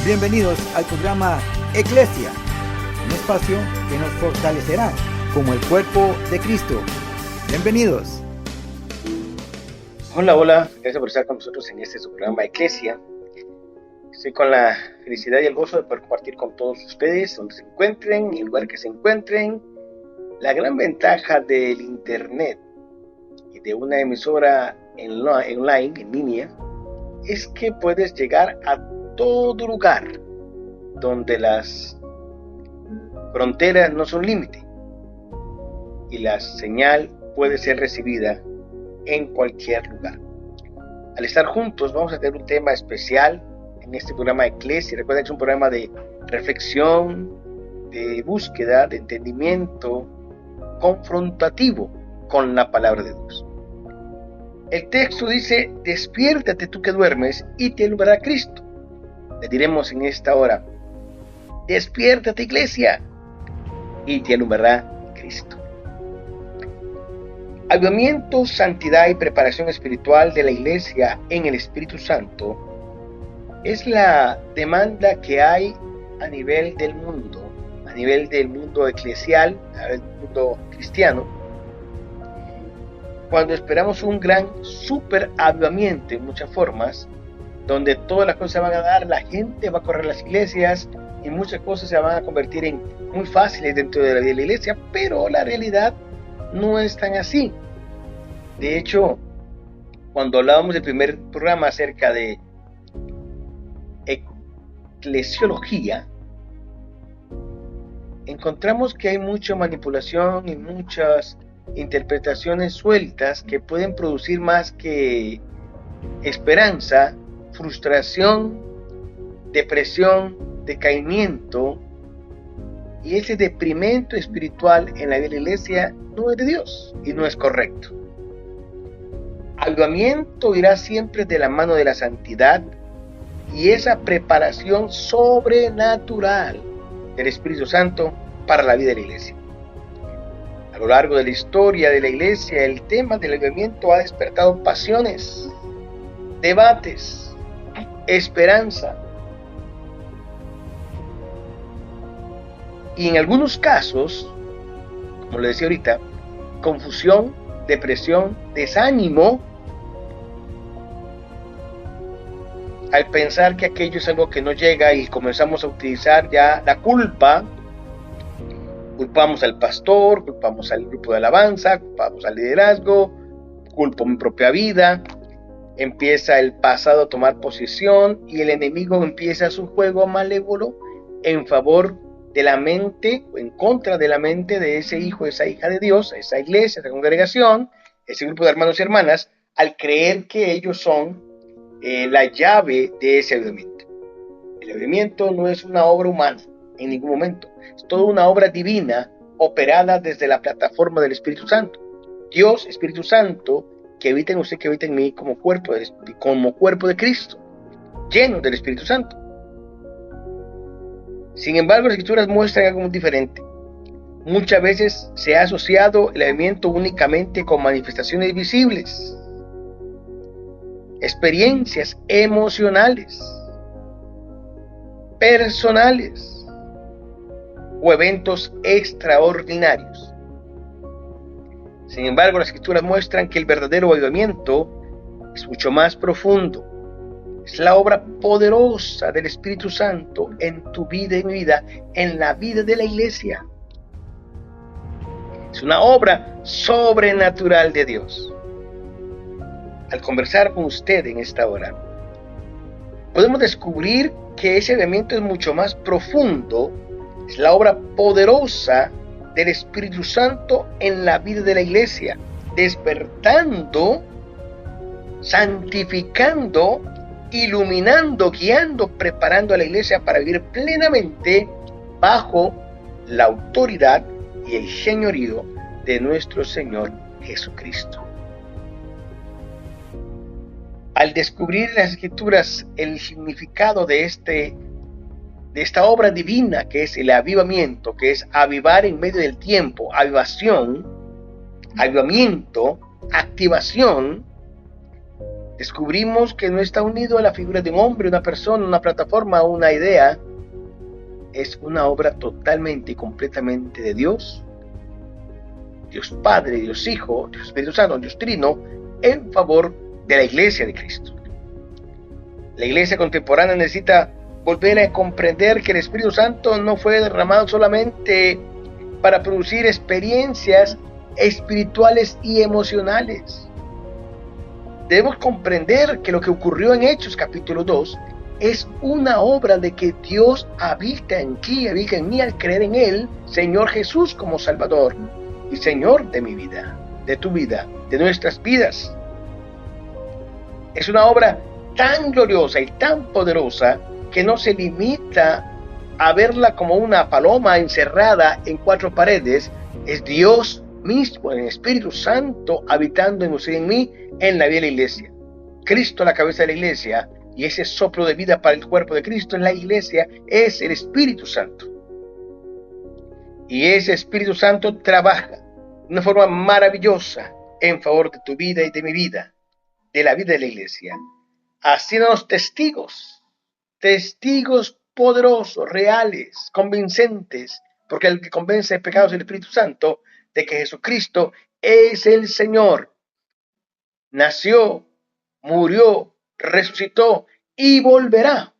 Bienvenidos al programa Eclesia, un espacio que nos fortalecerá como el cuerpo de Cristo. Bienvenidos. Hola, gracias por estar con nosotros en este su programa Eclesia. Estoy con la felicidad y el gozo de poder compartir con todos ustedes, donde se encuentren, en el lugar que se encuentren. La gran ventaja del internet y de una emisora online, en línea, es que puedes llegar a todo lugar donde las fronteras no son límite y la señal puede ser recibida en cualquier lugar. Al estar juntos vamos a tener un tema especial en este programa de Eclesia. Recuerda que es un programa de reflexión, de búsqueda, de entendimiento, confrontativo con la palabra de Dios. El texto dice: despiértate tú que duermes y te alumbrará Cristo. Le diremos en esta hora: despiértate, iglesia, y te alumbrará Cristo. Avivamiento, santidad y preparación espiritual de la iglesia en el Espíritu Santo es la demanda que hay a nivel del mundo eclesial, a nivel del mundo cristiano, cuando esperamos un gran super avivamiento en muchas formas, donde todas las cosas se van a dar, la gente va a correr a las iglesias y muchas cosas se van a convertir en muy fáciles dentro de la vida de la iglesia, pero la realidad no es tan así. De hecho, cuando hablábamos del primer programa acerca de eclesiología, encontramos que hay mucha manipulación y muchas interpretaciones sueltas que pueden producir más que esperanza, frustración, depresión, decaimiento, y ese deprimento espiritual en la vida de la iglesia no es de Dios y no es correcto. Avivamiento irá siempre de la mano de la santidad y esa preparación sobrenatural del Espíritu Santo para la vida de la iglesia. A lo largo de la historia de la iglesia, el tema del avivamiento ha despertado pasiones, debates, esperanza, y en algunos casos, como le decía ahorita, confusión, depresión, desánimo, al pensar que aquello es algo que no llega y comenzamos a utilizar ya la culpa. Culpamos al pastor, culpamos al grupo de alabanza, culpamos al liderazgo, culpo mi propia vida. Empieza el pasado a tomar posesión y el enemigo empieza su juego malévolo en favor de la mente o en contra de la mente de ese hijo, esa hija de Dios, esa iglesia, esa congregación, ese grupo de hermanos y hermanas, al creer que ellos son la llave de ese avivamiento. El avivamiento no es una obra humana en ningún momento, es toda una obra divina operada desde la plataforma del Espíritu Santo. Dios, Espíritu Santo, que habita en usted, que habita en mí, como cuerpo de Cristo, lleno del Espíritu Santo. Sin embargo, las Escrituras muestran algo muy diferente. Muchas veces se ha asociado el avivamiento únicamente con manifestaciones visibles, experiencias emocionales, personales o eventos extraordinarios. Sin embargo, las Escrituras muestran que el verdadero avivamiento es mucho más profundo. Es la obra poderosa del Espíritu Santo en tu vida y mi vida, en la vida de la iglesia. Es una obra sobrenatural de Dios. Al conversar con usted en esta hora, podemos descubrir que ese avivamiento es mucho más profundo. Es la obra poderosa del Espíritu Santo en la vida de la iglesia, despertando, santificando, iluminando, guiando, preparando a la iglesia para vivir plenamente bajo la autoridad y el señorío de nuestro Señor Jesucristo. Al descubrir en las Escrituras el significado de esta obra divina que es el avivamiento, que es avivar en medio del tiempo, avivación, avivamiento, activación, descubrimos que no está unido a la figura de un hombre, una persona, una plataforma, una idea. Es una obra totalmente y completamente de Dios, Dios Padre, Dios Hijo, Dios Espíritu Santo, Dios Trino, en favor de la Iglesia de Cristo. La Iglesia contemporánea necesita volver a comprender que el Espíritu Santo no fue derramado solamente para producir experiencias espirituales y emocionales. Debemos comprender que lo que ocurrió en Hechos capítulo 2 es una obra de que Dios habita en ti, habita en mí al creer en Él, Señor Jesús como Salvador y Señor de mi vida, de tu vida, de nuestras vidas. Es una obra tan gloriosa y tan poderosa que no se limita a verla como una paloma encerrada en cuatro paredes. Es Dios mismo, el Espíritu Santo, habitando en usted y en mí, en la vida de la iglesia. Cristo, la cabeza de la iglesia, y ese soplo de vida para el cuerpo de Cristo en la iglesia es el Espíritu Santo. Y ese Espíritu Santo trabaja de una forma maravillosa en favor de tu vida y de mi vida, de la vida de la iglesia, haciéndonos testigos poderosos, reales, convincentes, porque el que convence de pecados es el Espíritu Santo, de que Jesucristo es el Señor. Nació, murió, resucitó y volverá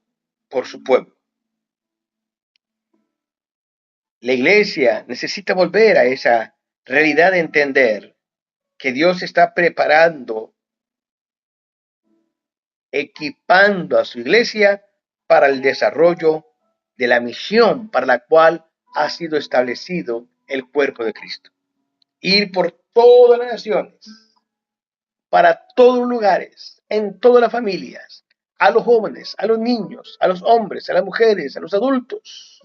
por su pueblo. La iglesia necesita volver a esa realidad de entender que Dios está preparando, equipando a su iglesia para el desarrollo de la misión para la cual ha sido establecido el cuerpo de Cristo. Ir por todas las naciones, para todos los lugares, en todas las familias, a los jóvenes, a los niños, a los hombres, a las mujeres, a los adultos,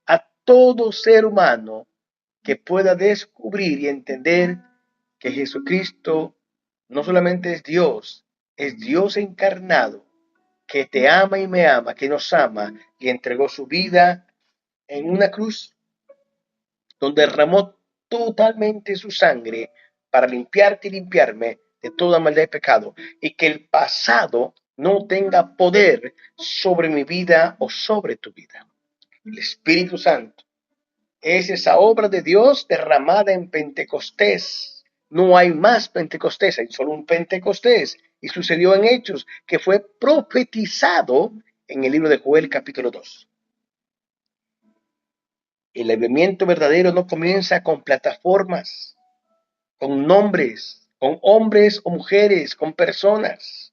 a todo ser humano que pueda descubrir y entender que Jesucristo no solamente es Dios encarnado, que te ama y me ama, que nos ama y entregó su vida en una cruz donde derramó totalmente su sangre para limpiarte y limpiarme de toda maldad y pecado, y que el pasado no tenga poder sobre mi vida o sobre tu vida. El Espíritu Santo es esa obra de Dios derramada en Pentecostés. No hay más Pentecostés, hay solo un Pentecostés, y sucedió en Hechos, que fue profetizado en el libro de Joel capítulo 2. El avivamiento verdadero no comienza con plataformas, con nombres, con hombres o mujeres, con personas.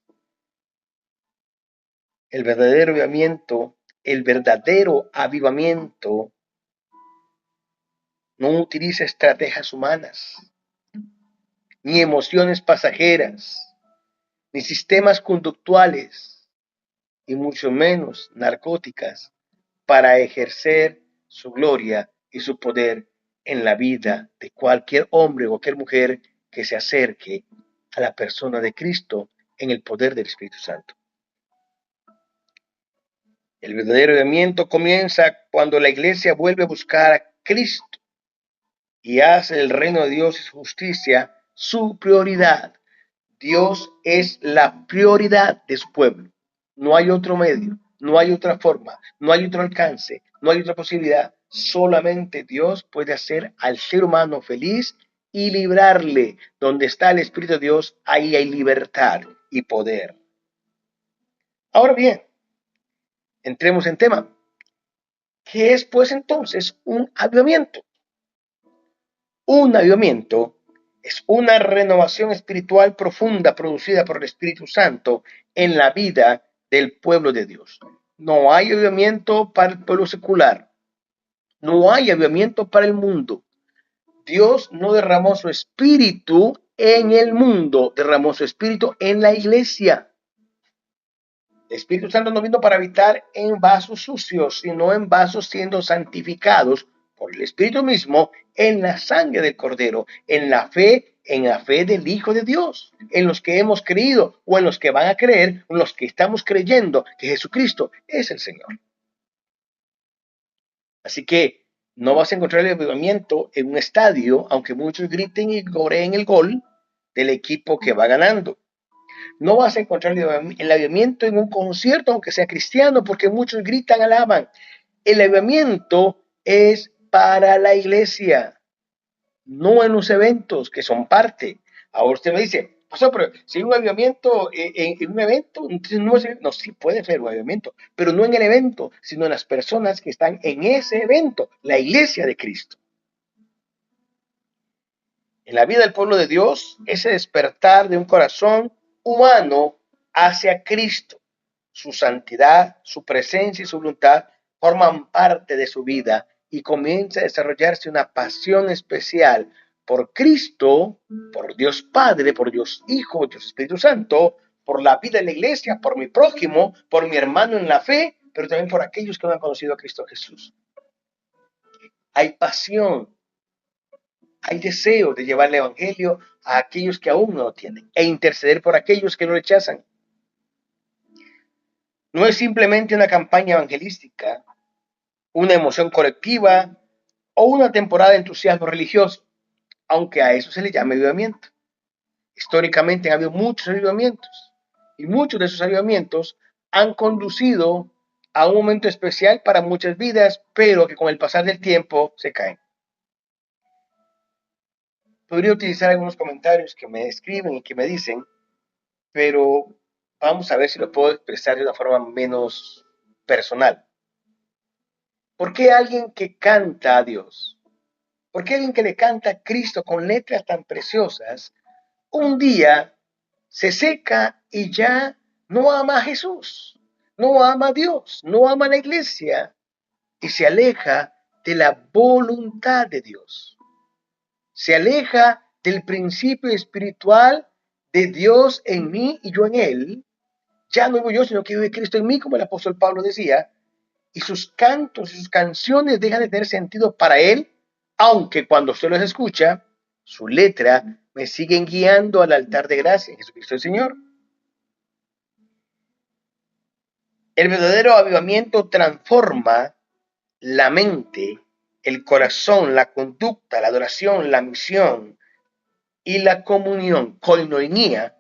El verdadero avivamiento no utiliza estrategias humanas, ni emociones pasajeras, ni sistemas conductuales, y mucho menos narcóticas, para ejercer su gloria y su poder en la vida de cualquier hombre o cualquier mujer que se acerque a la persona de Cristo en el poder del Espíritu Santo. El verdadero avivamiento comienza cuando la iglesia vuelve a buscar a Cristo y hace el reino de Dios y su justicia su prioridad. Dios es la prioridad de su pueblo. No hay otro medio, no hay otra forma, no hay otro alcance, no hay otra posibilidad. Solamente Dios puede hacer al ser humano feliz y librarle. Donde está el Espíritu de Dios, ahí hay libertad y poder. Ahora bien, entremos en tema. ¿Qué es pues entonces un avivamiento? Un avivamiento es una renovación espiritual profunda producida por el Espíritu Santo en la vida del pueblo de Dios. No hay avivamiento para el pueblo secular. No hay avivamiento para el mundo. Dios no derramó su espíritu en el mundo, derramó su espíritu en la iglesia. El Espíritu Santo no vino para habitar en vasos sucios, sino en vasos siendo santificados por el Espíritu mismo en la sangre del Cordero, en la fe del Hijo de Dios, en los que hemos creído o en los que van a creer, en los que estamos creyendo que Jesucristo es el Señor. Así que no vas a encontrar el avivamiento en un estadio, aunque muchos griten y coreen el gol del equipo que va ganando. No vas a encontrar el avivamiento en un concierto, aunque sea cristiano, porque muchos gritan, alaban. El avivamiento es para la iglesia, no en los eventos que son parte. Ahora usted me dice, pastor, pero si hay un avivamiento en un evento, entonces no, no, sí puede ser un avivamiento, pero no en el evento, sino en las personas que están en ese evento, la iglesia de Cristo. En la vida del pueblo de Dios, ese despertar de un corazón humano hacia Cristo, su santidad, su presencia y su voluntad forman parte de su vida y comienza a desarrollarse una pasión especial por Cristo, por Dios Padre, por Dios Hijo, Dios Espíritu Santo, por la vida de la iglesia, por mi prójimo, por mi hermano en la fe, pero también por aquellos que no han conocido a Cristo Jesús. Hay pasión, hay deseo de llevar el evangelio a aquellos que aún no lo tienen e interceder por aquellos que lo rechazan. No es simplemente una campaña evangelística, una emoción colectiva o una temporada de entusiasmo religioso, aunque a eso se le llama avivamiento. Históricamente han habido muchos avivamientos y muchos de esos avivamientos han conducido a un momento especial para muchas vidas, pero que con el pasar del tiempo se caen. Podría utilizar algunos comentarios que me escriben y que me dicen, pero vamos a ver si lo puedo expresar de una forma menos personal. ¿Por qué alguien que canta a Dios? ¿Por qué alguien que le canta a Cristo con letras tan preciosas, un día se seca y ya no ama a Jesús, no ama a Dios, no ama a la iglesia y se aleja de la voluntad de Dios? Se aleja del principio espiritual de Dios en mí y yo en él. Ya no vivo yo, sino que vive Cristo en mí, como el apóstol Pablo decía, y sus cantos y sus canciones dejan de tener sentido para él, aunque cuando usted los escucha, su letra me siguen guiando al altar de gracia en Jesucristo el Señor. El verdadero avivamiento transforma la mente, el corazón, la conducta, la adoración, la misión y la comunión, koinonia,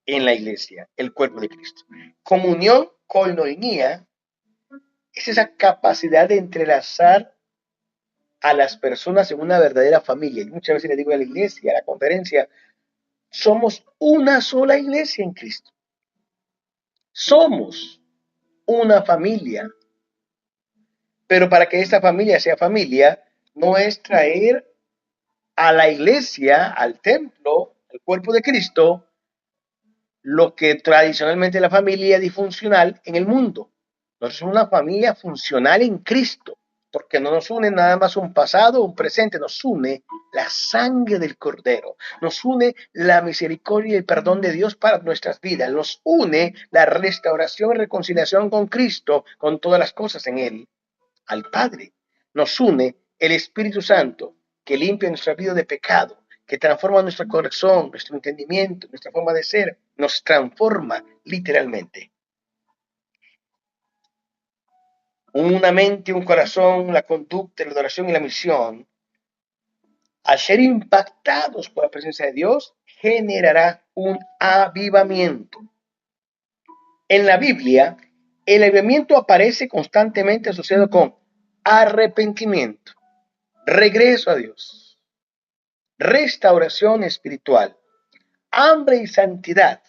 en la iglesia, el cuerpo de Cristo. Comunión, koinonia, es esa capacidad de entrelazar a las personas en una verdadera familia. Y muchas veces le digo a la iglesia, a la conferencia, somos una sola iglesia en Cristo. Somos una familia. Pero para que esta familia sea familia, no es traer a la iglesia, al templo, al cuerpo de Cristo, lo que tradicionalmente es la familia disfuncional en el mundo. Nosotros somos una familia funcional en Cristo, porque no nos une nada más un pasado o un presente, nos une la sangre del Cordero, nos une la misericordia y el perdón de Dios para nuestras vidas, nos une la restauración y reconciliación con Cristo, con todas las cosas en Él, al Padre. Nos une el Espíritu Santo, que limpia nuestra vida de pecado, que transforma nuestro corazón, nuestro entendimiento, nuestra forma de ser, nos transforma literalmente. Una mente, un corazón, la conducta, la adoración y la misión, al ser impactados por la presencia de Dios, generará un avivamiento. En la Biblia, el avivamiento aparece constantemente asociado con arrepentimiento, regreso a Dios, restauración espiritual, hambre y santidad,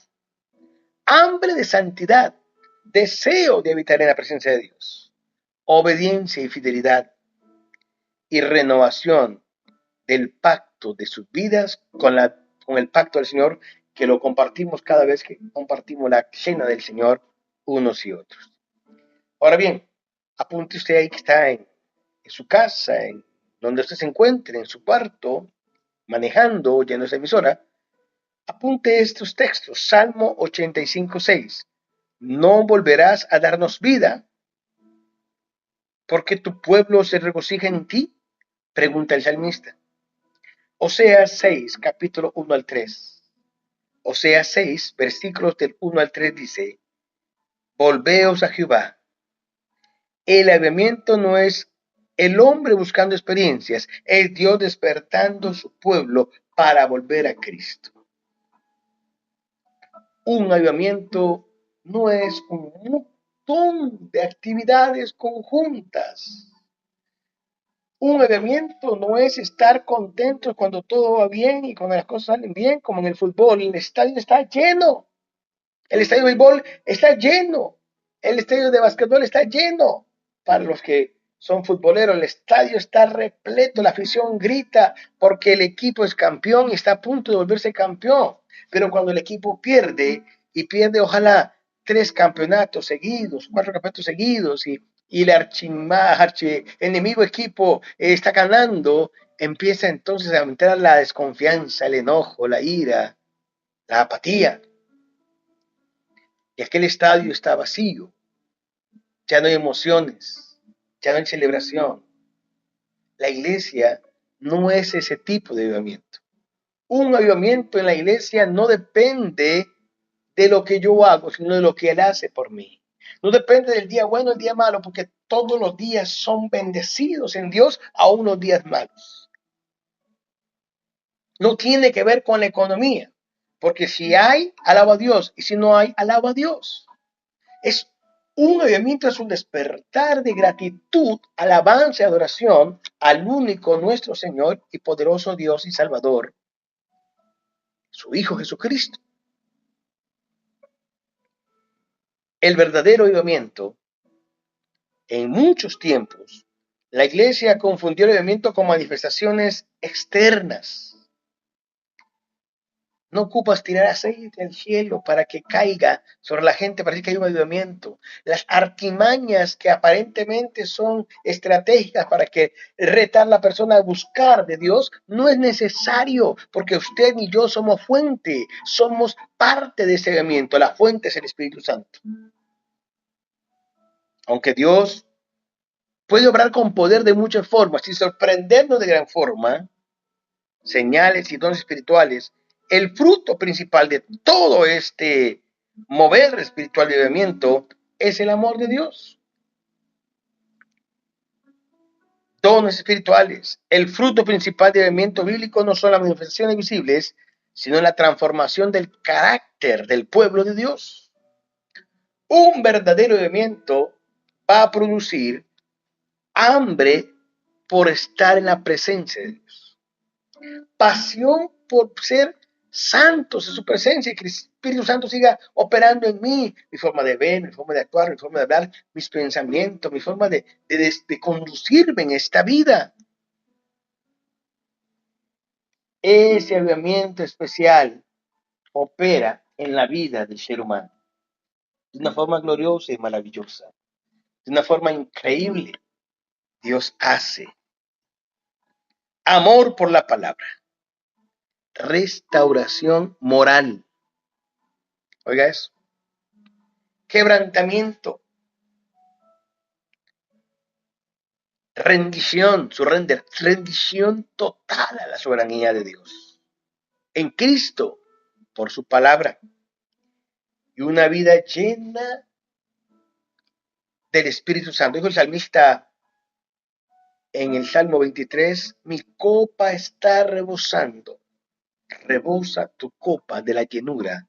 hambre de santidad, deseo de habitar en la presencia de Dios, obediencia y fidelidad y renovación del pacto de sus vidas con el pacto del Señor, que lo compartimos cada vez que compartimos la cena del Señor unos y otros. Ahora bien, apunte usted ahí que está en su casa, en donde usted se encuentre, en su cuarto, manejando, oyendo esa emisora, apunte estos textos. Salmo 85:6. No volverás a darnos vida, porque tu pueblo se regocija en ti, pregunta el salmista. Oseas 6, capítulo 1 al 3. Oseas 6, versículos del 1 al 3 dice, volveos a Jehová. El avivamiento no es el hombre buscando experiencias, es Dios despertando su pueblo para volver a Cristo. Un avivamiento no es un montón de actividades conjuntas. Un avivamiento no es estar contentos cuando todo va bien y cuando las cosas salen bien, como en el fútbol. El estadio está lleno. El estadio de béisbol está lleno. El estadio de básquetbol está lleno. Para los que son futboleros, el estadio está repleto. La afición grita porque el equipo es campeón y está a punto de volverse campeón. Pero cuando el equipo pierde, y pierde ojalá 3 campeonatos seguidos, 4 campeonatos seguidos, y el enemigo equipo está ganando, empieza entonces a entrar la desconfianza, el enojo, la ira, la apatía. Y aquel estadio está vacío. Ya no hay emociones, ya no hay celebración. La iglesia no es ese tipo de avivamiento. Un avivamiento en la iglesia no depende de lo que yo hago, sino de lo que Él hace por mí. No depende del día bueno o el día malo, porque todos los días son bendecidos en Dios, aún los días malos. No tiene que ver con la economía, porque si hay, alaba a Dios, y si no hay, alaba a Dios. Es un avivamiento, es un despertar de gratitud, alabanza y adoración al único nuestro Señor y poderoso Dios y Salvador, su Hijo Jesucristo. El verdadero avivamiento, en muchos tiempos, la iglesia confundió el avivamiento con manifestaciones externas. No ocupas tirar aceite al cielo para que caiga sobre la gente, para que haya un avivamiento. Las artimañas que aparentemente son estratégicas para que retar a la persona a buscar de Dios, no es necesario, porque usted y yo somos fuente, somos parte de ese avivamiento. La fuente es el Espíritu Santo. Aunque Dios puede obrar con poder de muchas formas y sorprendernos de gran forma, señales y dones espirituales, el fruto principal de todo este mover espiritual de avivamiento es el amor de Dios. Dones espirituales. El fruto principal de avivamiento bíblico no son las manifestaciones visibles, sino la transformación del carácter del pueblo de Dios. Un verdadero avivamiento va a producir hambre por estar en la presencia de Dios. Pasión por ser santos en su presencia y que el Espíritu Santo siga operando en mí, mi forma de ver, mi forma de actuar, mi forma de hablar, mis pensamientos, mi forma de conducirme en esta vida. Ese avivamiento especial opera en la vida del ser humano de una forma gloriosa y maravillosa, de una forma increíble. Dios hace amor por la palabra, restauración moral. Oiga eso. Quebrantamiento, rendición, rendición total a la soberanía de Dios. En Cristo, por su palabra. Y una vida llena del Espíritu Santo. Dijo el salmista en el Salmo 23, mi copa está rebosando. Rebosa tu copa de la llenura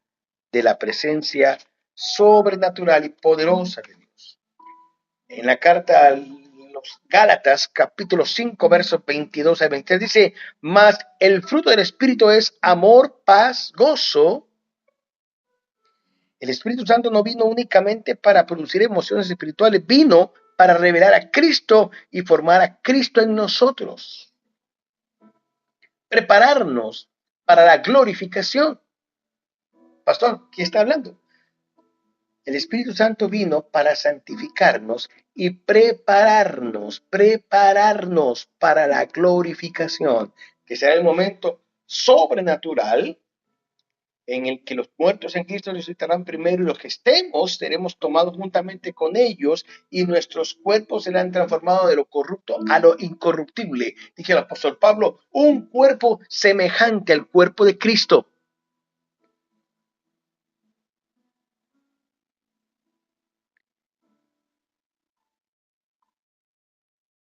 de la presencia sobrenatural y poderosa de Dios. En la carta a los Gálatas, capítulo 5, versos 22 al 23, dice, mas el fruto del Espíritu es amor, paz, gozo. El Espíritu Santo no vino únicamente para producir emociones espirituales, vino para revelar a Cristo y formar a Cristo en nosotros. Prepararnos para la glorificación. Pastor, ¿quién está hablando? El Espíritu Santo vino para santificarnos y prepararnos para la glorificación, que será el momento sobrenatural en el que los muertos en Cristo resucitarán primero y los que estemos seremos tomados juntamente con ellos y nuestros cuerpos serán transformados de lo corrupto a lo incorruptible. Dije el apóstol Pablo, un cuerpo semejante al cuerpo de Cristo.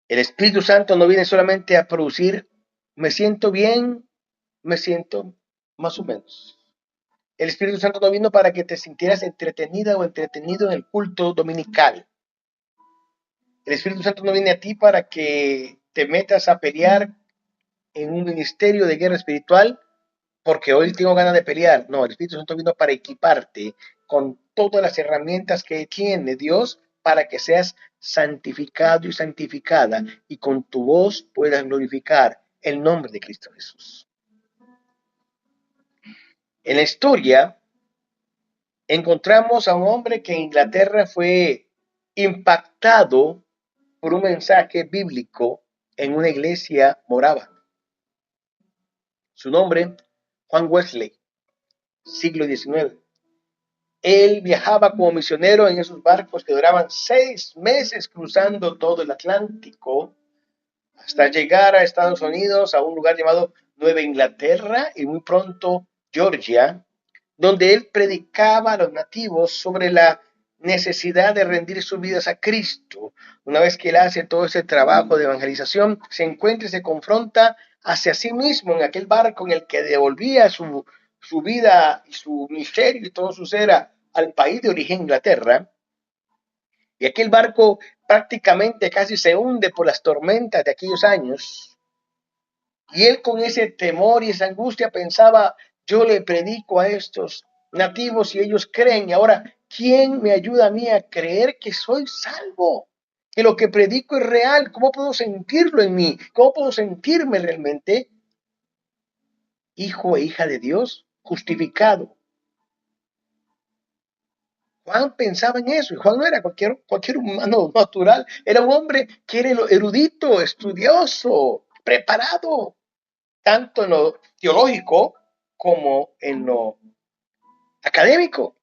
El Espíritu Santo no viene solamente a producir, me siento bien, me siento más o menos. El Espíritu Santo no vino para que te sintieras entretenida o entretenido en el culto dominical. El Espíritu Santo no viene a ti para que te metas a pelear en un ministerio de guerra espiritual porque hoy tengo ganas de pelear. No, el Espíritu Santo vino para equiparte con todas las herramientas que tiene Dios para que seas santificado y santificada y con tu voz puedas glorificar el nombre de Cristo Jesús. En la historia encontramos a un hombre que en Inglaterra fue impactado por un mensaje bíblico en una iglesia morava. Su nombre, Juan Wesley, siglo XIX. Él viajaba como misionero en esos barcos que duraban 6 meses cruzando todo el Atlántico hasta llegar a Estados Unidos, a un lugar llamado Nueva Inglaterra y muy pronto Georgia, donde él predicaba a los nativos sobre la necesidad de rendir sus vidas a Cristo. Una vez que él hace todo ese trabajo de evangelización, se encuentra y se confronta hacia sí mismo en aquel barco en el que devolvía su vida y su miseria y todo su ser al país de origen, Inglaterra. Y aquel barco prácticamente casi se hunde por las tormentas de aquellos años. Y él con ese temor y esa angustia pensaba, yo le predico a estos nativos y ellos creen, y ahora, ¿quién me ayuda a mí a creer que soy salvo? Que lo que predico es real. ¿Cómo puedo sentirlo en mí? ¿Cómo puedo sentirme realmente hijo e hija de Dios, justificado? Juan pensaba en eso, y Juan no era cualquier humano natural, era un hombre que era erudito, estudioso, preparado, tanto en lo teológico como en lo académico.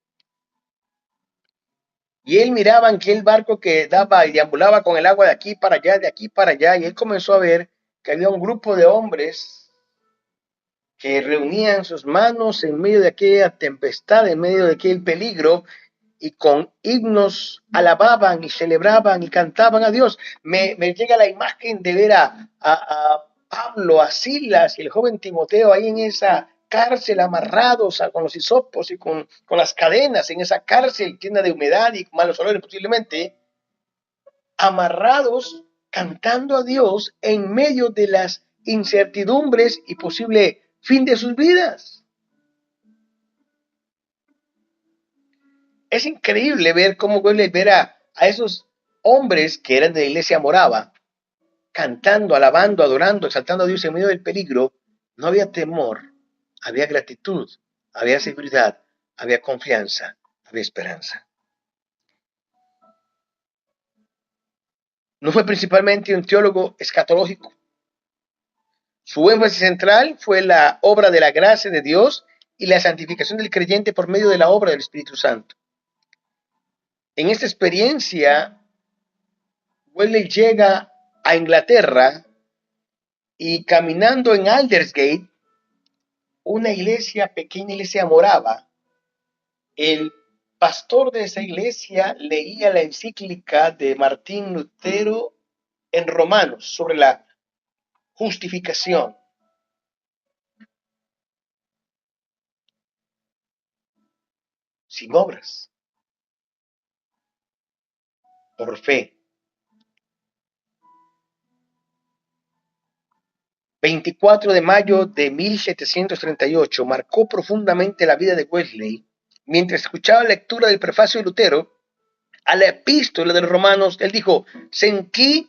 Y él miraba en aquel barco que daba y deambulaba con el agua de aquí para allá, de aquí para allá, y él comenzó a ver que había un grupo de hombres que reunían sus manos en medio de aquella tempestad, en medio de aquel peligro, y con himnos alababan y celebraban y cantaban a Dios. Me llega la imagen de ver a Pablo, a Silas y el joven Timoteo ahí en esa cárcel amarrados con los hisopos y con las cadenas en esa cárcel llena de humedad y malos olores posiblemente, amarrados cantando a Dios en medio de las incertidumbres y posible fin de sus vidas. Es increíble ver cómo ver a esos hombres que eran de la iglesia morava, cantando, alabando, adorando, exaltando a Dios en medio del peligro. No había temor, había gratitud, había seguridad, había confianza, había esperanza. No fue principalmente un teólogo escatológico. Su énfasis central fue la obra de la gracia de Dios y la santificación del creyente por medio de la obra del Espíritu Santo. En esta experiencia, Wesley llega a Inglaterra y caminando en Aldersgate, una iglesia, pequeña iglesia morava, el pastor de esa iglesia leía la encíclica de Martín Lutero en Romanos sobre la justificación. Sin obras, por fe. 24 de mayo de 1738 marcó profundamente la vida de Wesley. Mientras escuchaba la lectura del prefacio de Lutero a la epístola de los Romanos, él dijo, sentí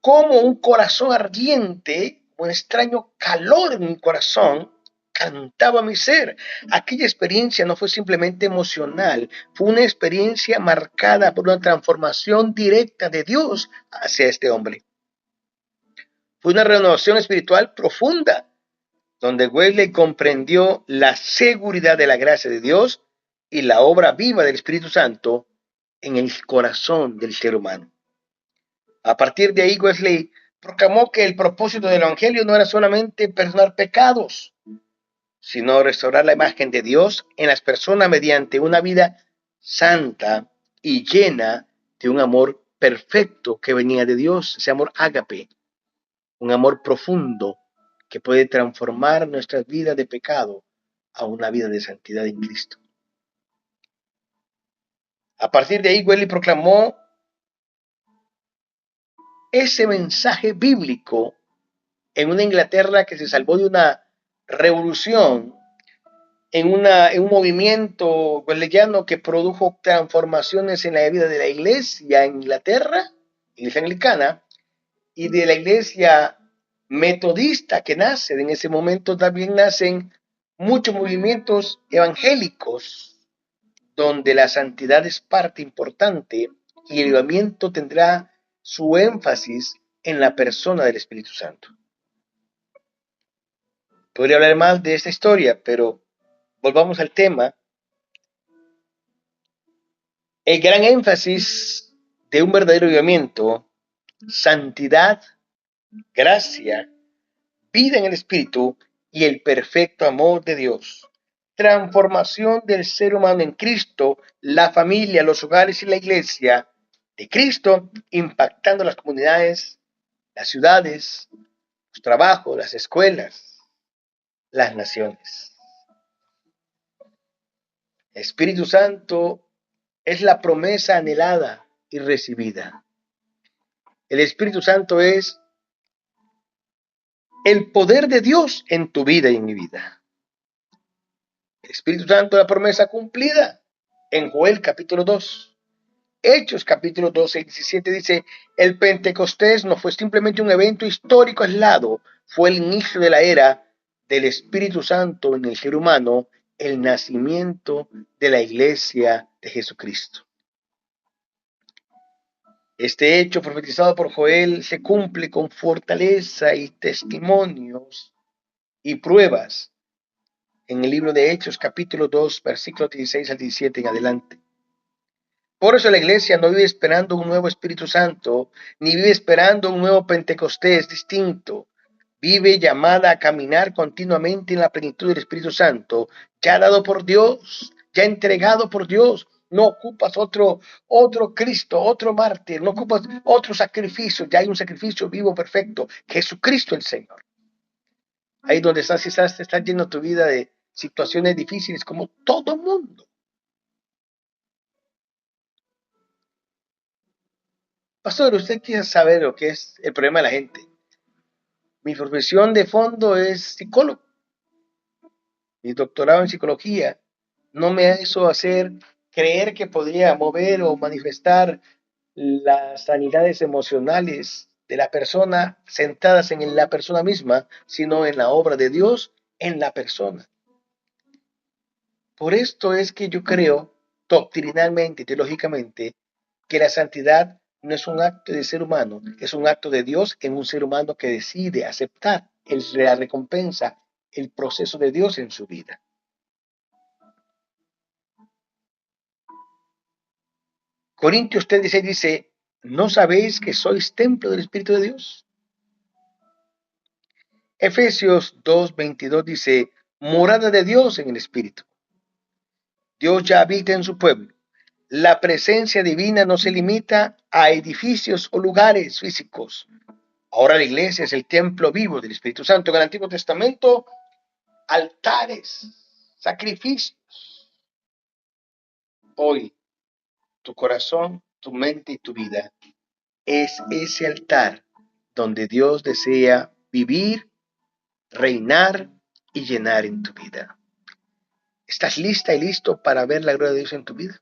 como un corazón ardiente, un extraño calor en mi corazón, cantaba mi ser. Aquella experiencia no fue simplemente emocional, fue una experiencia marcada por una transformación directa de Dios hacia este hombre. Fue una renovación espiritual profunda, donde Wesley comprendió la seguridad de la gracia de Dios y la obra viva del Espíritu Santo en el corazón del ser humano. A partir de ahí, Wesley proclamó que el propósito del Evangelio no era solamente perdonar pecados, sino restaurar la imagen de Dios en las personas mediante una vida santa y llena de un amor perfecto que venía de Dios, ese amor ágape, un amor profundo que puede transformar nuestras vidas de pecado a una vida de santidad en Cristo. A partir de ahí, Wesley proclamó ese mensaje bíblico en una Inglaterra que se salvó de una revolución, en un movimiento wesleyano que produjo transformaciones en la vida de la iglesia en Inglaterra, iglesia anglicana, y de la iglesia metodista que nace. En ese momento también nacen muchos movimientos evangélicos donde la santidad es parte importante y el avivamiento tendrá su énfasis en la persona del Espíritu Santo. Podría hablar más de esta historia, pero volvamos al tema. El gran énfasis de un verdadero avivamiento: santidad, gracia, vida en el Espíritu y el perfecto amor de Dios. Transformación del ser humano en Cristo, la familia, los hogares y la iglesia de Cristo, impactando las comunidades, las ciudades, los trabajos, las escuelas, las naciones. El Espíritu Santo es la promesa anhelada y recibida. El Espíritu Santo es el poder de Dios en tu vida y en mi vida. El Espíritu Santo es la promesa cumplida en Joel capítulo 2. Hechos capítulo 12 y 17 dice: el Pentecostés no fue simplemente un evento histórico aislado, fue el inicio de la era del Espíritu Santo en el ser humano, el nacimiento de la iglesia de Jesucristo. Este hecho profetizado por Joel se cumple con fortaleza y testimonios y pruebas en el libro de Hechos capítulo 2 versículos 16 al 17 en adelante. Por eso la iglesia no vive esperando un nuevo Espíritu Santo, ni vive esperando un nuevo Pentecostés distinto. Vive llamada a caminar continuamente en la plenitud del Espíritu Santo, ya dado por Dios, ya entregado por Dios. No ocupas otro Cristo, otro mártir, no ocupas otro sacrificio, ya hay un sacrificio vivo, perfecto, Jesucristo el Señor. Ahí donde estás lleno tu vida de situaciones difíciles como todo mundo. Pastor, usted quiere saber lo que es el problema de la gente. Mi profesión de fondo es psicólogo. Mi doctorado en psicología no me hizo creer que podría mover o manifestar las sanidades emocionales de la persona centradas en la persona misma, sino en la obra de Dios en la persona. Por esto es que yo creo doctrinalmente y teológicamente que la santidad no es un acto de ser humano, es un acto de Dios en un ser humano que decide aceptar la recompensa, el proceso de Dios en su vida. Corintios 3:16 dice: ¿no sabéis que sois templo del Espíritu de Dios? Efesios 2:22 dice: morada de Dios en el Espíritu. Dios ya habita en su pueblo. La presencia divina no se limita a edificios o lugares físicos. Ahora la iglesia es el templo vivo del Espíritu Santo. En el Antiguo Testamento, altares, sacrificios. Hoy, tu corazón, tu mente y tu vida es ese altar donde Dios desea vivir, reinar y llenar en tu vida. ¿Estás lista y listo para ver la gloria de Dios en tu vida?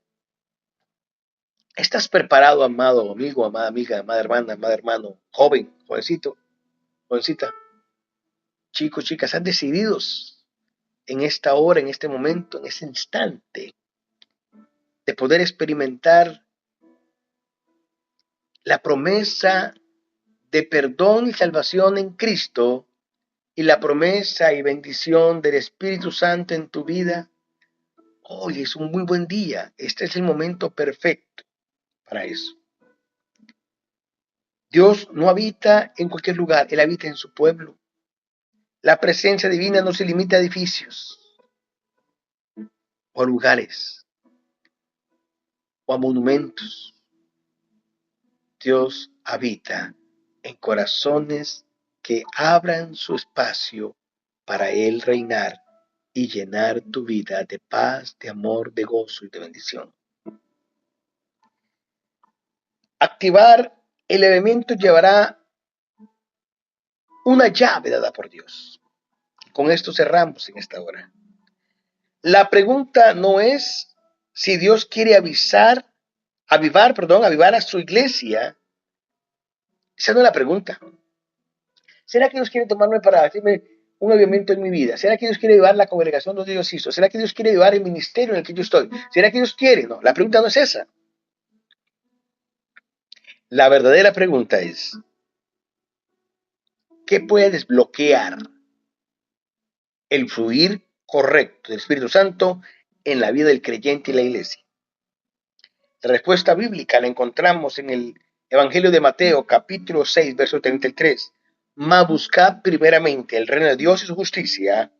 ¿Estás preparado, amado amigo, amada amiga, amada hermana, amado hermano, joven, jovencito, jovencita, chicos, chicas? ¿Están decididos en esta hora, en este momento, en este instante, de poder experimentar la promesa de perdón y salvación en Cristo y la promesa y bendición del Espíritu Santo en tu vida? Hoy es un muy buen día. Este es el momento perfecto para eso. Dios no habita en cualquier lugar, Él habita en su pueblo. La presencia divina no se limita a edificios o a lugares o a monumentos. Dios habita en corazones que abran su espacio para Él reinar y llenar tu vida de paz, de amor, de gozo y de bendición. Activar el elemento llevará una llave dada por Dios. Con esto cerramos en esta hora. La pregunta no es si Dios quiere avivar a su iglesia. Esa no es la pregunta. ¿Será que Dios quiere tomarme para hacerme un avivamiento en mi vida? ¿Será que Dios quiere llevar la congregación donde Dios hizo? ¿Será que Dios quiere llevar el ministerio en el que yo estoy? ¿Será que Dios quiere? No, la pregunta no es esa. La verdadera pregunta es, ¿qué puede desbloquear el fluir correcto del Espíritu Santo en la vida del creyente y la iglesia? La respuesta bíblica la encontramos en el Evangelio de Mateo, capítulo 6, verso 33. Mas buscad primeramente el reino de Dios y su justicia,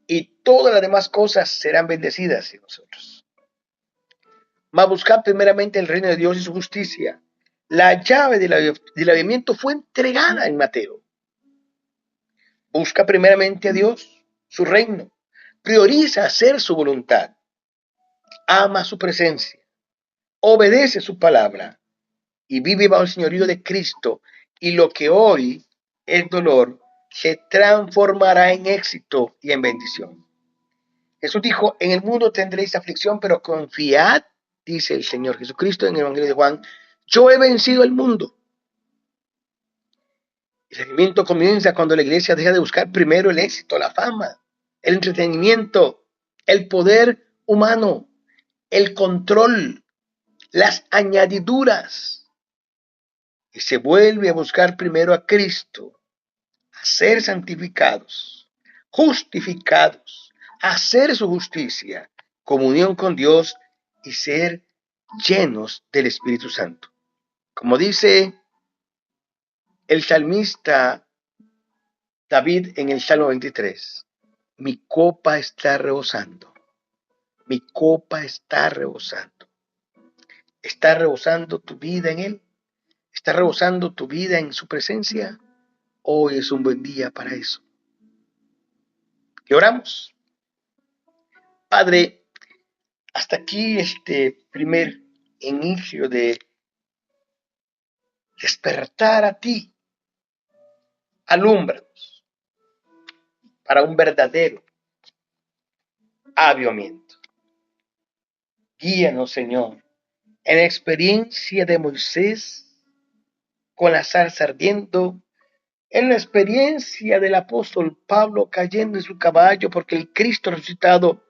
y todas las demás cosas serán bendecidas en nosotros. Mas buscad primeramente el reino de Dios y su justicia. La llave del avivamiento fue entregada en Mateo. Busca primeramente a Dios, su reino. Prioriza hacer su voluntad. Ama su presencia. Obedece su palabra y vive bajo el señorío de Cristo, y lo que hoy es dolor se transformará en éxito y en bendición. Jesús dijo, en el mundo tendréis aflicción, pero confiad, dice el Señor Jesucristo en el Evangelio de Juan, yo he vencido el mundo. El sentimiento comienza cuando la iglesia deja de buscar primero el éxito, la fama, el entretenimiento, el poder humano, el control, las añadiduras, y se vuelve a buscar primero a Cristo, a ser santificados, justificados, a hacer su justicia, comunión con Dios y ser llenos del Espíritu Santo. Como dice el salmista David en el Salmo 23, mi copa está rebosando, mi copa está rebosando. ¿Está rebosando tu vida en Él? ¿Está rebosando tu vida en su presencia? Hoy es un buen día para eso. ¿Y oramos? Padre, hasta aquí este primer inicio de despertar a ti. Alúmbranos para un verdadero avivamiento. Guíanos, Señor, en la experiencia de Moisés con la zarza ardiendo, en la experiencia del apóstol Pablo cayendo en su caballo porque el Cristo resucitado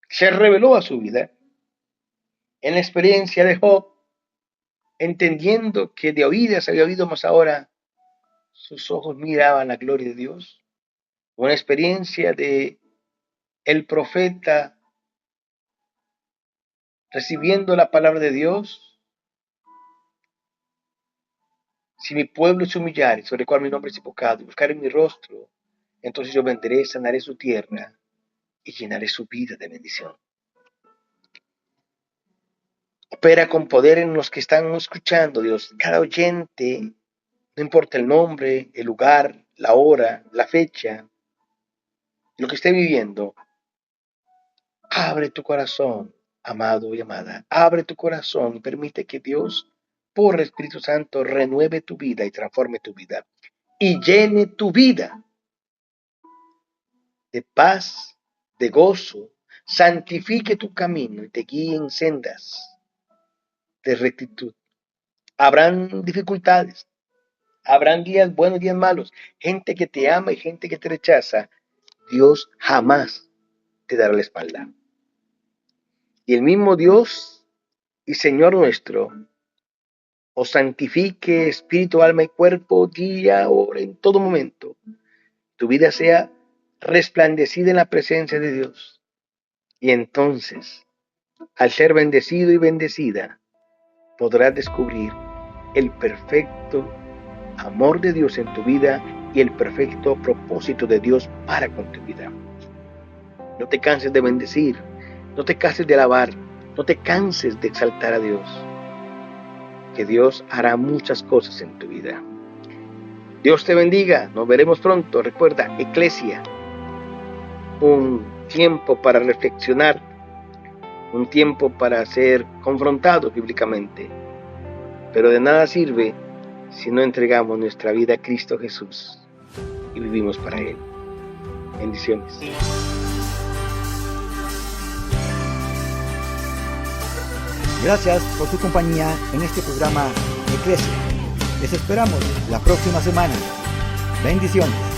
se reveló a su vida, en la experiencia de Job, entendiendo que de oídas había oído, mas ahora sus ojos miraban la gloria de Dios, una experiencia de el profeta recibiendo la palabra de Dios. Si mi pueblo se humillare, sobre el cual mi nombre es invocado, y buscar en mi rostro, entonces yo vendré, sanaré su tierra y llenaré su vida de bendición. Opera con poder en los que están escuchando, Dios. Cada oyente, no importa el nombre, el lugar, la hora, la fecha, lo que esté viviendo, abre tu corazón, amado y amada. Abre tu corazón y permite que Dios, por el Espíritu Santo, renueve tu vida y transforme tu vida. Y llene tu vida de paz, de gozo, santifique tu camino y te guíe en sendas de rectitud. Habrán dificultades, habrán días buenos y días malos, gente que te ama y gente que te rechaza. Dios jamás te dará la espalda. Y el mismo Dios y Señor nuestro os santifique espíritu, alma y cuerpo, día, hora, en todo momento. Tu vida sea resplandecida en la presencia de Dios. Y entonces, al ser bendecido y bendecida, podrás descubrir el perfecto amor de Dios en tu vida y el perfecto propósito de Dios para con tu vida. No te canses de bendecir, no te canses de alabar, no te canses de exaltar a Dios, que Dios hará muchas cosas en tu vida. Dios te bendiga, nos veremos pronto. Recuerda, Eclesia, un tiempo para reflexionar, un tiempo para ser confrontados bíblicamente. Pero de nada sirve si no entregamos nuestra vida a Cristo Jesús y vivimos para Él. Bendiciones. Gracias por su compañía en este programa Eclesia. Les esperamos la próxima semana. Bendiciones.